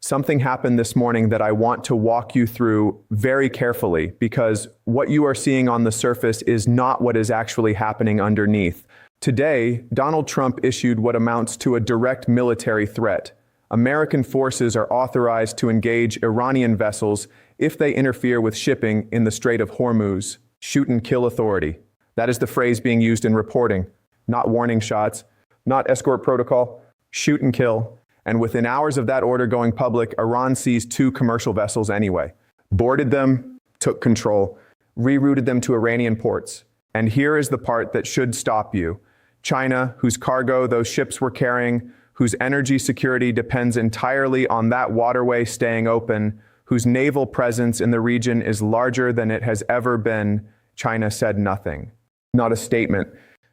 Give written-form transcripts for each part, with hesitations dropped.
Something happened this morning that I want to walk you through very carefully because what you are seeing on the surface is not what is actually happening underneath. Today, Donald Trump issued what amounts to a direct military threat. American forces are authorized to engage Iranian vessels if they interfere with shipping in the Strait of Hormuz. Shoot and kill authority. That is the phrase being used in reporting. Not warning shots, not escort protocol, shoot and kill. And within hours of that order going public, Iran seized 2 commercial vessels anyway. Boarded them, took control, rerouted them to Iranian ports. And here is the part that should stop you. China, whose cargo those ships were carrying, whose energy security depends entirely on that waterway staying open, whose naval presence in the region is larger than it has ever been, China said nothing. Not a statement,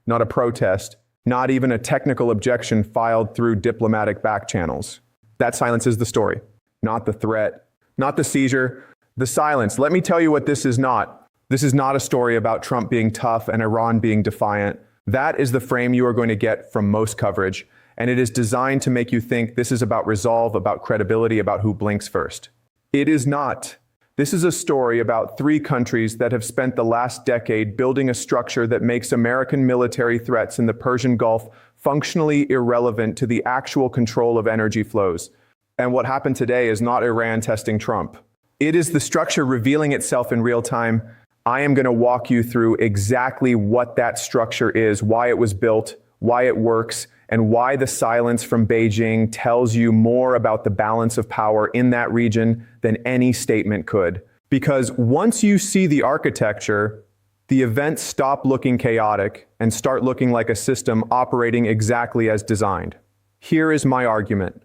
not a protest, not even a technical objection filed through diplomatic back channels. That silence is the story, not the threat, not the seizure, the silence. Let me tell you what this is not. This is not a story about Trump being tough and Iran being defiant. That is the frame you are going to get from most coverage, and it is designed to make you think this is about resolve, about credibility, about who blinks first. It is not. This is a story about 3 countries that have spent the last decade building a structure that makes American military threats in the Persian Gulf functionally irrelevant to the actual control of energy flows. And what happened today is not Iran testing Trump. It is the structure revealing itself in real time. I am going to walk you through exactly what that structure is, why it was built, why it works, and why the silence from Beijing tells you more about the balance of power in that region than any statement could. Because once you see the architecture, the events stop looking chaotic and start looking like a system operating exactly as designed. Here is my argument.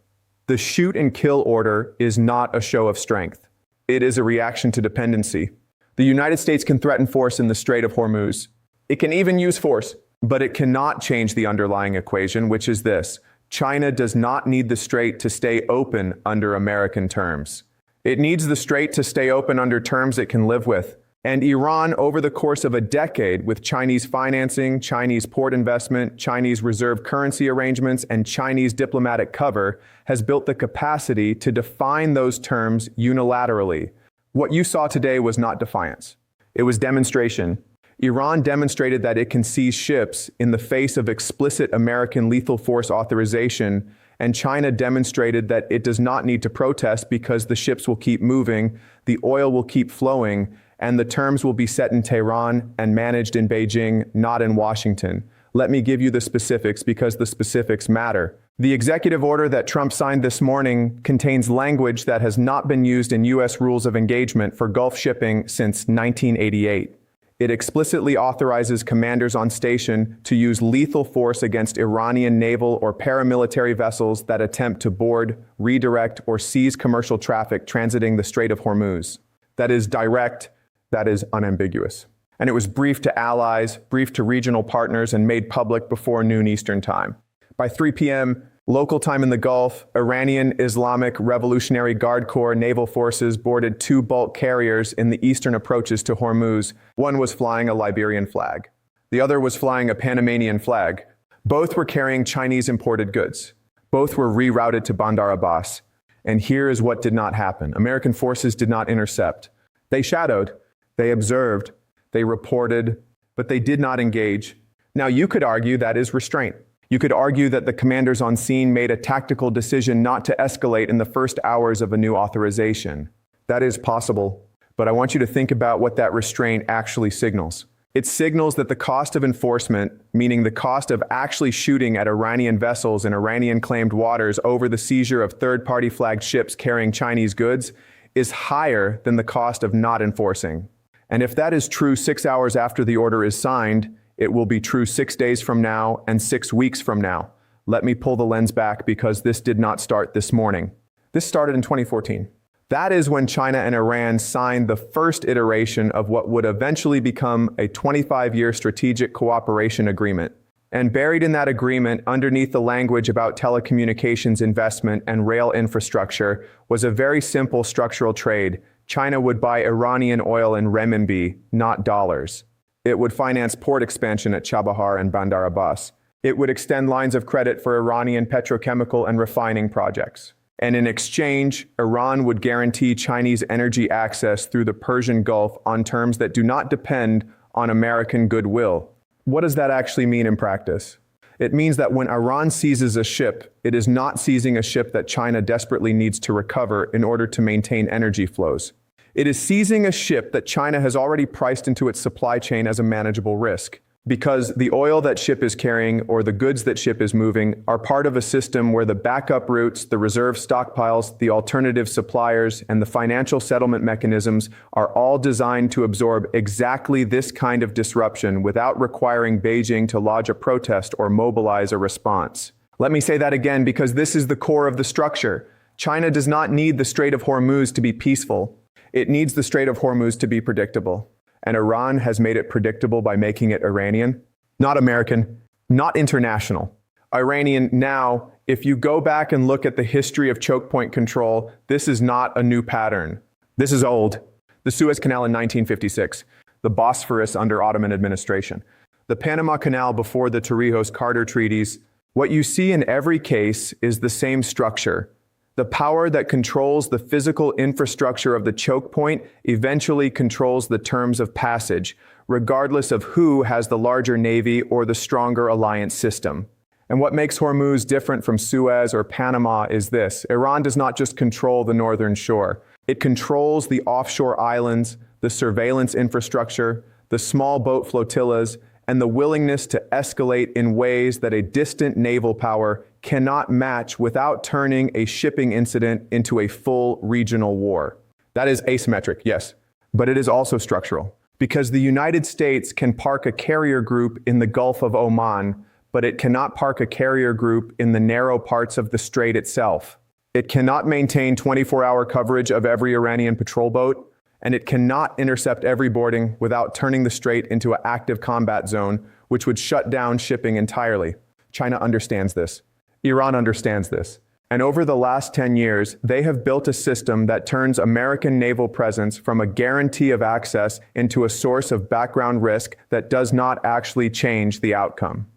The shoot and kill order is not a show of strength. It is a reaction to dependency. The United States can threaten force in the Strait of Hormuz. It can even use force. But it cannot change the underlying equation, which is this. China does not need the strait to stay open under American terms. It needs the strait to stay open under terms it can live with. And Iran, over the course of a decade, with Chinese financing, Chinese port investment, Chinese reserve currency arrangements, and Chinese diplomatic cover, has built the capacity to define those terms unilaterally. What you saw today was not defiance. It was demonstration. Iran demonstrated that it can seize ships in the face of explicit American lethal force authorization, and China demonstrated that it does not need to protest because the ships will keep moving, the oil will keep flowing, and the terms will be set in Tehran and managed in Beijing, not in Washington. Let me give you the specifics because the specifics matter. The executive order that Trump signed this morning contains language that has not been used in U.S. rules of engagement for Gulf shipping since 1988. It explicitly authorizes commanders on station to use lethal force against Iranian naval or paramilitary vessels that attempt to board, redirect, or seize commercial traffic transiting the Strait of Hormuz. That is direct, that is unambiguous. And it was briefed to allies, briefed to regional partners, and made public before noon Eastern Time. By 3 p.m., local time in the Gulf, Iranian Islamic Revolutionary Guard Corps naval forces boarded 2 bulk carriers in the eastern approaches to Hormuz. One was flying a Liberian flag. The other was flying a Panamanian flag. Both were carrying Chinese imported goods. Both were rerouted to Bandar Abbas. And here is what did not happen. American forces did not intercept. They shadowed, they observed, they reported, but they did not engage. Now you could argue that is restraint. You could argue that the commanders on scene made a tactical decision not to escalate in the first hours of a new authorization. That is possible, but I want you to think about what that restraint actually signals. It signals that the cost of enforcement, meaning the cost of actually shooting at Iranian vessels in Iranian-claimed waters over the seizure of third-party flagged ships carrying Chinese goods, is higher than the cost of not enforcing. And if that is true 6 hours after the order is signed, it will be true 6 days from now and 6 weeks from now. Let me pull the lens back because this did not start this morning. This started in 2014. That is when China and Iran signed the first iteration of what would eventually become a 25-year strategic cooperation agreement. And buried in that agreement, underneath the language about telecommunications investment and rail infrastructure, was a very simple structural trade. China would buy Iranian oil in renminbi, not dollars. It would finance port expansion at Chabahar and Bandar Abbas. It would extend lines of credit for Iranian petrochemical and refining projects. And in exchange, Iran would guarantee Chinese energy access through the Persian Gulf on terms that do not depend on American goodwill. What does that actually mean in practice? It means that when Iran seizes a ship, it is not seizing a ship that China desperately needs to recover in order to maintain energy flows. It is seizing a ship that China has already priced into its supply chain as a manageable risk, because the oil that ship is carrying or the goods that ship is moving are part of a system where the backup routes, the reserve stockpiles, the alternative suppliers, and the financial settlement mechanisms are all designed to absorb exactly this kind of disruption without requiring Beijing to lodge a protest or mobilize a response. Let me say that again because this is the core of the structure. China does not need the Strait of Hormuz to be peaceful. It needs the Strait of Hormuz to be predictable. And Iran has made it predictable by making it Iranian, not American, not international. Iranian. Now, if you go back and look at the history of chokepoint control, this is not a new pattern. This is old. The Suez Canal in 1956, the Bosphorus under Ottoman administration, the Panama Canal before the Torrijos-Carter treaties. What you see in every case is the same structure. The power that controls the physical infrastructure of the choke point eventually controls the terms of passage, regardless of who has the larger navy or the stronger alliance system. And what makes Hormuz different from Suez or Panama is this: Iran does not just control the northern shore. It controls the offshore islands, the surveillance infrastructure, the small boat flotillas, and the willingness to escalate in ways that a distant naval power cannot match without turning a shipping incident into a full regional war. That is asymmetric, yes, but it is also structural, because the United States can park a carrier group in the Gulf of Oman, but it cannot park a carrier group in the narrow parts of the strait itself. It cannot maintain 24-hour coverage of every Iranian patrol boat, and it cannot intercept every boarding without turning the strait into an active combat zone, which would shut down shipping entirely. China understands this. Iran understands this. And over the last 10 years, they have built a system that turns American naval presence from a guarantee of access into a source of background risk that does not actually change the outcome.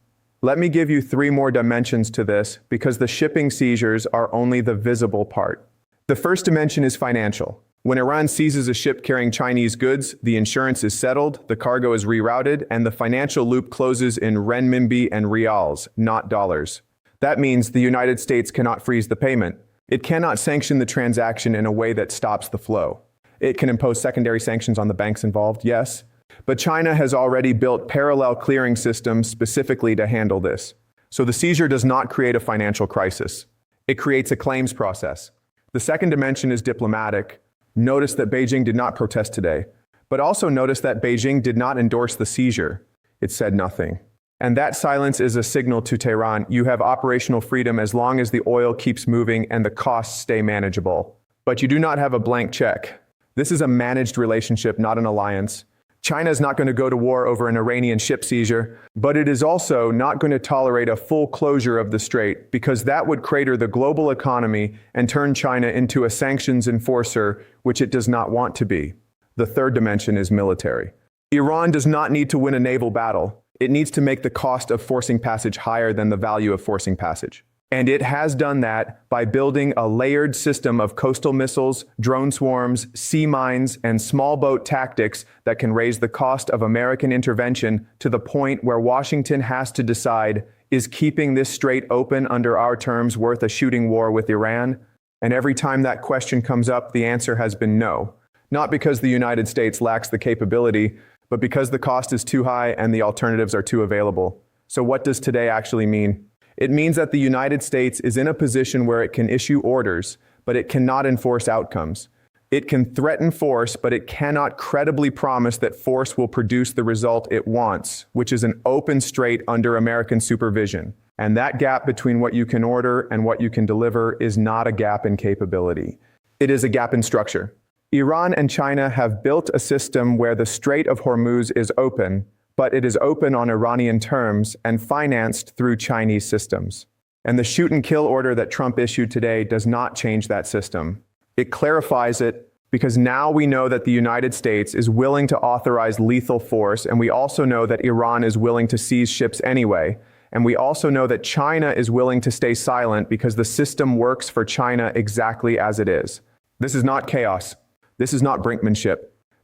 Let me give you 3 more dimensions to this, because the shipping seizures are only the visible part. The first dimension is financial. When Iran seizes a ship carrying Chinese goods, the insurance is settled, the cargo is rerouted, and the financial loop closes in renminbi and rials, not dollars. That means the United States cannot freeze the payment. It cannot sanction the transaction in a way that stops the flow. It can impose secondary sanctions on the banks involved, yes, but China has already built parallel clearing systems specifically to handle this. So the seizure does not create a financial crisis. It creates a claims process. The second dimension is diplomatic. Notice that Beijing did not protest today, but also notice that Beijing did not endorse the seizure. It said nothing. And that silence is a signal to Tehran: you have operational freedom as long as the oil keeps moving and the costs stay manageable. But you do not have a blank check. This is a managed relationship, not an alliance. China is not going to go to war over an Iranian ship seizure, but it is also not going to tolerate a full closure of the strait, because that would crater the global economy and turn China into a sanctions enforcer, which it does not want to be. The third dimension is military. Iran does not need to win a naval battle. It needs to make the cost of forcing passage higher than the value of forcing passage. And it has done that by building a layered system of coastal missiles, drone swarms, sea mines, and small boat tactics that can raise the cost of American intervention to the point where Washington has to decide, is keeping this strait open under our terms worth a shooting war with Iran? And every time that question comes up, the answer has been no. Not because the United States lacks the capability, but because the cost is too high and the alternatives are too available. So what does today actually mean? It means that the United States is in a position where it can issue orders, but it cannot enforce outcomes. It can threaten force, but it cannot credibly promise that force will produce the result it wants, which is an open strait under American supervision. And that gap between what you can order and what you can deliver is not a gap in capability. It is a gap in structure. Iran and China have built a system where the Strait of Hormuz is open, but it is open on Iranian terms and financed through Chinese systems. And the shoot and kill order that Trump issued today does not change that system. It clarifies it, because now we know that the United States is willing to authorize lethal force, and we also know that Iran is willing to seize ships anyway. And we also know that China is willing to stay silent because the system works for China exactly as it is. This is not chaos. This is not brinkmanship.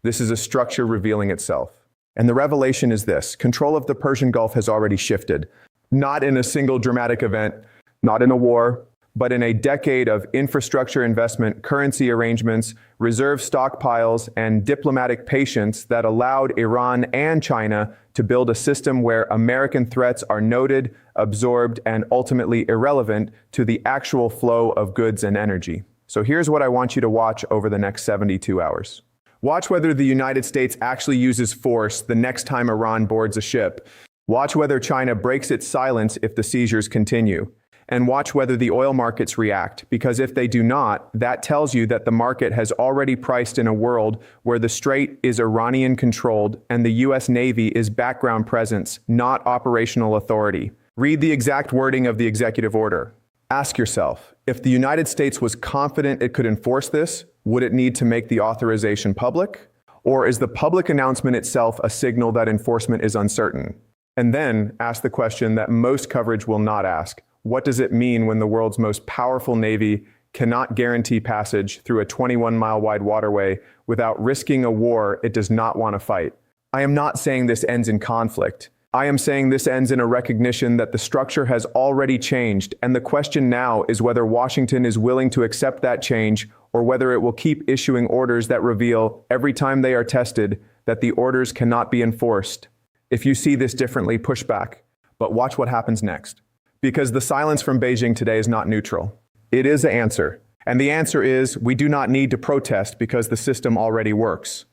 This is a structure revealing itself. And the revelation is this: control of the Persian Gulf has already shifted. Not in a single dramatic event, not in a war, but in a decade of infrastructure investment, currency arrangements, reserve stockpiles, and diplomatic patience that allowed Iran and China to build a system where American threats are noted, absorbed, and ultimately irrelevant to the actual flow of goods and energy. So here's what I want you to watch over the next 72 hours. Watch whether the United States actually uses force the next time Iran boards a ship. Watch whether China breaks its silence if the seizures continue. And watch whether the oil markets react, because if they do not, that tells you that the market has already priced in a world where the Strait is Iranian-controlled and the U.S. Navy is background presence, not operational authority. Read the exact wording of the executive order. Ask yourself, if the United States was confident it could enforce this, would it need to make the authorization public? Or is the public announcement itself a signal that enforcement is uncertain? And then ask the question that most coverage will not ask. What does it mean when the world's most powerful navy cannot guarantee passage through a 21-mile wide waterway without risking a war it does not want to fight? I am not saying this ends in conflict. I am saying this ends in a recognition that the structure has already changed, and the question now is whether Washington is willing to accept that change or whether it will keep issuing orders that reveal, every time they are tested, that the orders cannot be enforced. If you see this differently, push back. But watch what happens next. Because the silence from Beijing today is not neutral. It is the answer. And the answer is we do not need to protest because the system already works.